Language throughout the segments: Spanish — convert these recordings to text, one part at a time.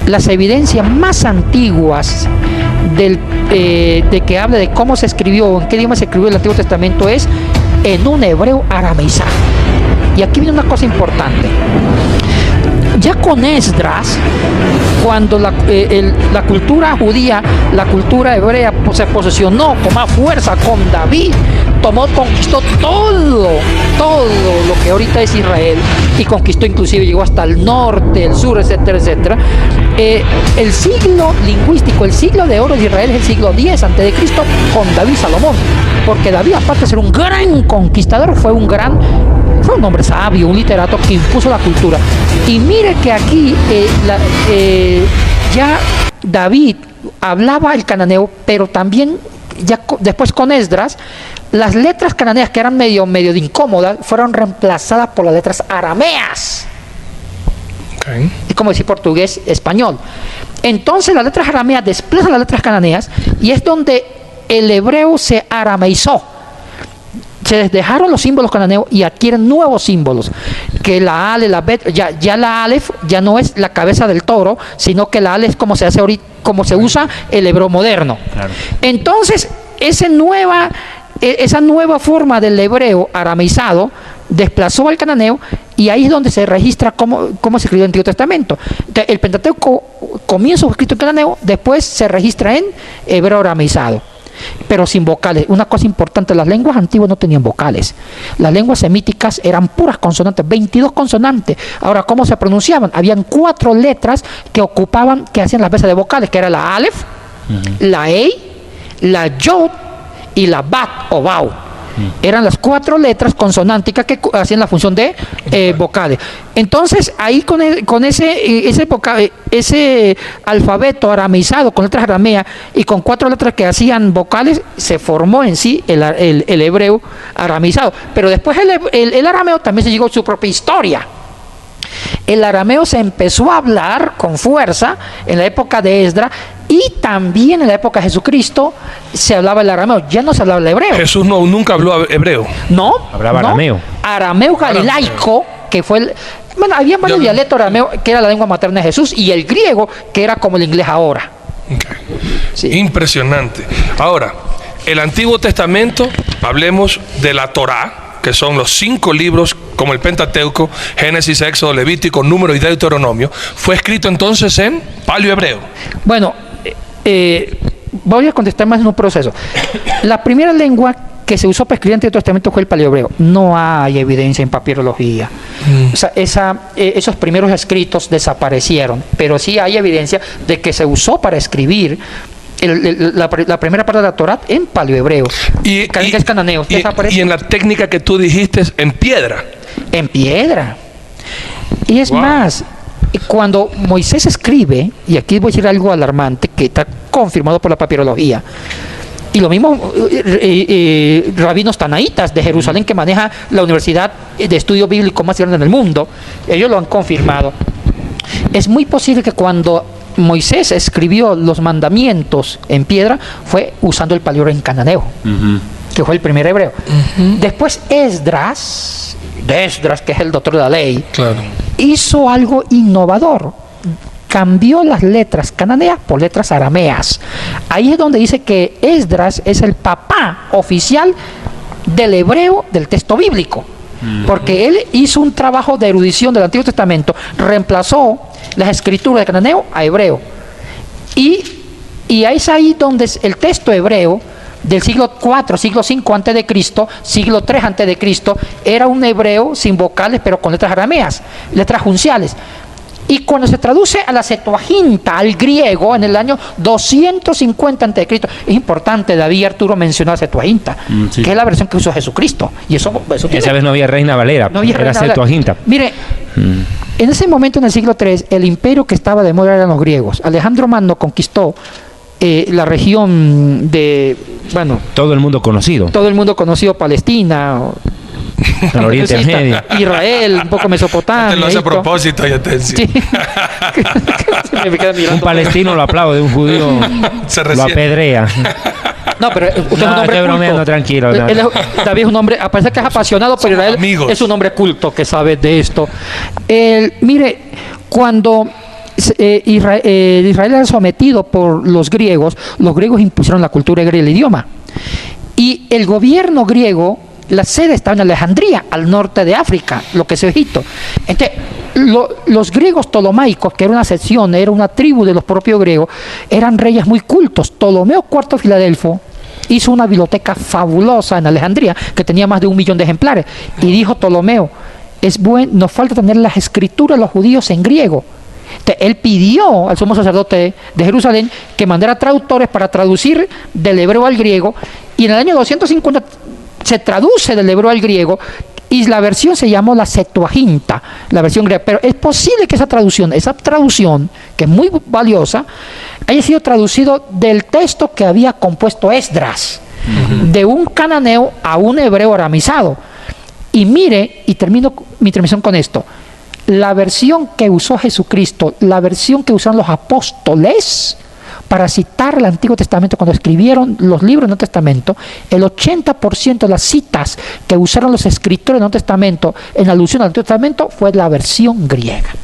las evidencias más antiguas de que habla de cómo se escribió, en qué idioma se escribió el Antiguo Testamento, es en un hebreo arameizado. Y aquí viene una cosa importante. Ya con Esdras, cuando la cultura judía, la cultura hebrea se posesionó con más fuerza con David, conquistó todo lo que ahorita es Israel, y conquistó, inclusive llegó hasta el norte, el sur, etcétera, etcétera. El siglo lingüístico, el siglo de oro de Israel es el siglo X a.C. con David Salomón, porque David, aparte de ser un gran conquistador, fue un hombre sabio, un literato que impuso la cultura. Y mire que aquí ya David hablaba el cananeo, pero también ya después con Esdras, las letras cananeas, que eran medio de incómodas, fueron reemplazadas por las letras arameas. Okay. Es como decir portugués, español. Entonces las letras arameas desplazan las letras cananeas, y es donde el hebreo se arameizó. Se dejaron los símbolos cananeos y adquieren nuevos símbolos, que la Ale, la Bet, ya la Aleph ya no es la cabeza del toro, sino que la Ale es como se hace ahorita, como se usa el hebreo moderno. Claro. Entonces, esa nueva forma del hebreo arameizado desplazó al cananeo, y ahí es donde se registra cómo se escribió el Antiguo Testamento. Entonces, el Pentateuco comienza escrito en cananeo, después se registra en hebreo arameizado, pero sin vocales. Una cosa importante, las lenguas antiguas no tenían vocales. Las lenguas semíticas eran puras consonantes, 22 consonantes. Ahora, ¿cómo se pronunciaban? Habían 4 letras que hacían las veces de vocales, que era la Aleph, la Ei, la Yod y la Bat o Bau. Eran las 4 letras consonánticas que hacían la función de vocales. Entonces, ahí con ese alfabeto arameizado, con letras arameas y con 4 letras que hacían vocales, se formó en sí el hebreo arameizado. Pero después el arameo también se llegó a su propia historia. El arameo se empezó a hablar con fuerza en la época de Esdras, y también en la época de Jesucristo se hablaba el arameo, ya no se hablaba el hebreo. Jesús nunca habló hebreo. No. Hablaba arameo. Arameo galilaico, que fue había varios dialectos arameo, que era la lengua materna de Jesús, y el griego, que era como el inglés ahora. Okay. Sí. Impresionante. Ahora, el Antiguo Testamento, hablemos de la Torá, que son los 5 libros como el Pentateuco, Génesis, Éxodo, Levítico, Número y Deuteronomio. Fue escrito entonces en paleohebreo. Bueno, voy a contestar más en un proceso. La primera lengua que se usó para escribir el Antiguo Testamento fue el paleohebreo. No hay evidencia en papirología. O sea, esos primeros escritos desaparecieron, pero sí hay evidencia de que se usó para escribir la primera parte de la Torá en paleohebreo, que es cananeo. Y en la técnica que tú dijiste, en piedra. En piedra. Y es más, cuando Moisés escribe, y aquí voy a decir algo alarmante que está confirmado por la papirología, y lo mismo rabinos tanaítas de Jerusalén, que maneja la universidad de estudio bíblico más grande del mundo, ellos lo han confirmado. Es muy posible que cuando Moisés escribió los mandamientos en piedra fue usando el paleohebreo en cananeo, que fue el primer hebreo. Después Esdras, que es el doctor de la ley, hizo algo innovador. Cambió las letras cananeas por letras arameas. Ahí es donde dice que Esdras es el papá oficial del hebreo del texto bíblico, porque él hizo un trabajo de erudición del Antiguo Testamento, reemplazó las escrituras de cananeo a hebreo, y es ahí donde el texto hebreo del siglo IV, siglo V antes de Cristo, siglo III antes de Cristo, era un hebreo sin vocales, pero con letras arameas, letras junciales. Y cuando se traduce a la Septuaginta, al griego, en el año 250 a.C., es importante, David Arturo mencionó la Septuaginta, que es la versión que usó Jesucristo. Y esa vez no había Reina Valera, era Septuaginta. Mire, en ese momento, en el siglo III, el imperio que estaba de moda eran los griegos. Alejandro Magno conquistó la región de, todo el mundo conocido, Palestina, al Oriente Medio, Israel, un poco Mesopotamia. Te lo hace a propósito, ya te decía. Sí. Un palestino lo aplaude, un judío lo apedrea. No, pero usted es un hombre culto. Bromeando, tranquilo. David es un hombre, a pesar que es apasionado por Israel, es un hombre culto que sabe de esto. Mire, cuando Israel era sometido por los griegos impusieron la cultura griega y el idioma. Y el gobierno griego, la sede estaba en Alejandría, al norte de África, lo que es Egipto. Entonces, los griegos ptolomaicos, que era una sección, era una tribu de los propios griegos, eran reyes muy cultos. Ptolomeo IV Filadelfo hizo una biblioteca fabulosa en Alejandría, que tenía más de 1 millón de ejemplares. Y dijo Ptolomeo, nos falta tener las escrituras de los judíos en griego. Entonces, él pidió al sumo sacerdote de Jerusalén que mandara traductores para traducir del hebreo al griego, y en el año 250 se traduce del hebreo al griego, y la versión se llamó la Septuaginta, la versión griega. Pero es posible que esa traducción, que es muy valiosa, haya sido traducido del texto que había compuesto Esdras, de un cananeo a un hebreo aramizado. Y mire, y termino mi transmisión con esto, la versión que usó Jesucristo, la versión que usaron los apóstoles para citar el Antiguo Testamento cuando escribieron los libros del Nuevo Testamento, el 80% de las citas que usaron los escritores del Nuevo Testamento en alusión al Antiguo Testamento fue la versión griega.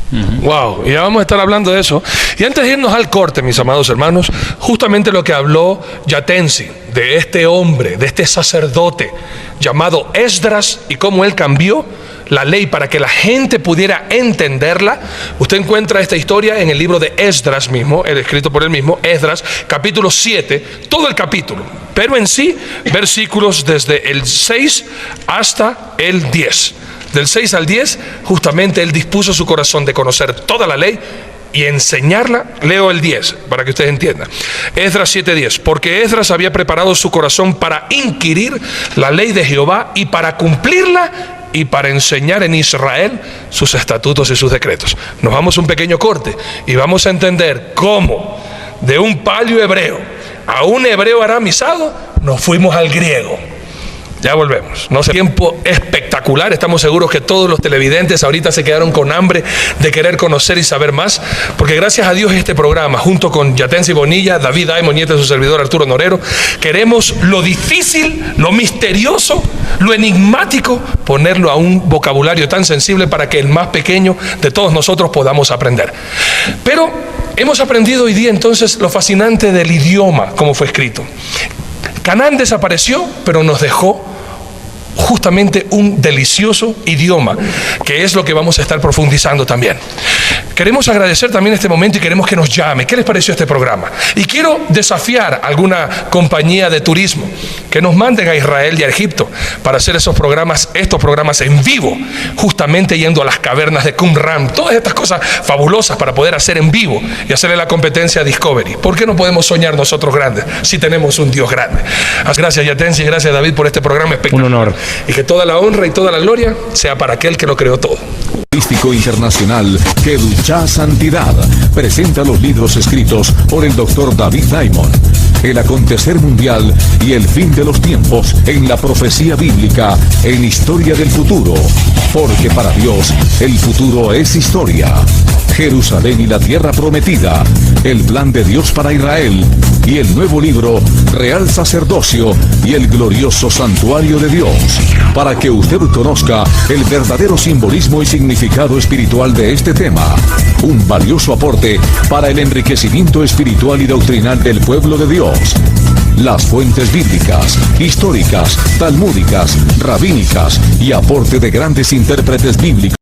Wow, y ya vamos a estar hablando de eso. Y antes de irnos al corte, mis amados hermanos, justamente lo que habló Yatensi, de este hombre, de este sacerdote llamado Esdras, y cómo él cambió la ley para que la gente pudiera entenderla. Usted encuentra esta historia en el libro de Esdras mismo, escrito por él mismo, Esdras, capítulo 7, todo el capítulo, pero en sí, versículos desde el 6 hasta el 10. Del 6 al 10, justamente él dispuso su corazón de conocer toda la ley y enseñarla. Leo el 10 para que ustedes entiendan. Esdras 7:10. Porque Esdras había preparado su corazón para inquirir la ley de Jehová y para cumplirla, y para enseñar en Israel sus estatutos y sus decretos. Nos vamos a un pequeño corte y vamos a entender cómo de un palio hebreo a un hebreo aramizado nos fuimos al griego. Ya volvemos. No sé, tiempo espectacular. Estamos seguros que todos los televidentes ahorita se quedaron con hambre de querer conocer y saber más, porque gracias a Dios este programa, junto con Yatensi Bonilla, David Diamond y este su servidor Arturo Norero, queremos lo difícil, lo misterioso, lo enigmático, ponerlo a un vocabulario tan sensible para que el más pequeño de todos nosotros podamos aprender. Pero hemos aprendido hoy día entonces lo fascinante del idioma, como fue escrito. Canaán desapareció, pero nos dejó justamente un delicioso idioma, que es lo que vamos a estar profundizando también. Queremos agradecer también este momento y queremos que nos llame. ¿Qué les pareció este programa? Y quiero desafiar a alguna compañía de turismo que nos manden a Israel y a Egipto para hacer estos programas en vivo, justamente yendo a las cavernas de Qumran, todas estas cosas fabulosas para poder hacer en vivo y hacerle la competencia a Discovery. ¿Por qué no podemos soñar nosotros grandes si tenemos un Dios grande? Gracias Yatensi y gracias David por este programa espectacular. Un honor. Y que toda la honra y toda la gloria sea para aquel que lo creó todo. Internacional Kedushá Santidad presenta los libros escritos por el Dr. David Diamond. El acontecer mundial y el fin de los tiempos en la profecía bíblica en historia del futuro. Porque para Dios el futuro es historia. Jerusalén y la tierra prometida, el plan de Dios para Israel y el nuevo libro Real Sacerdocio y el glorioso santuario de Dios, para que usted conozca el verdadero simbolismo y significado espiritual de este tema. Un valioso aporte para el enriquecimiento espiritual y doctrinal del pueblo de Dios. Las fuentes bíblicas, históricas, talmúdicas, rabínicas y aporte de grandes intérpretes bíblicos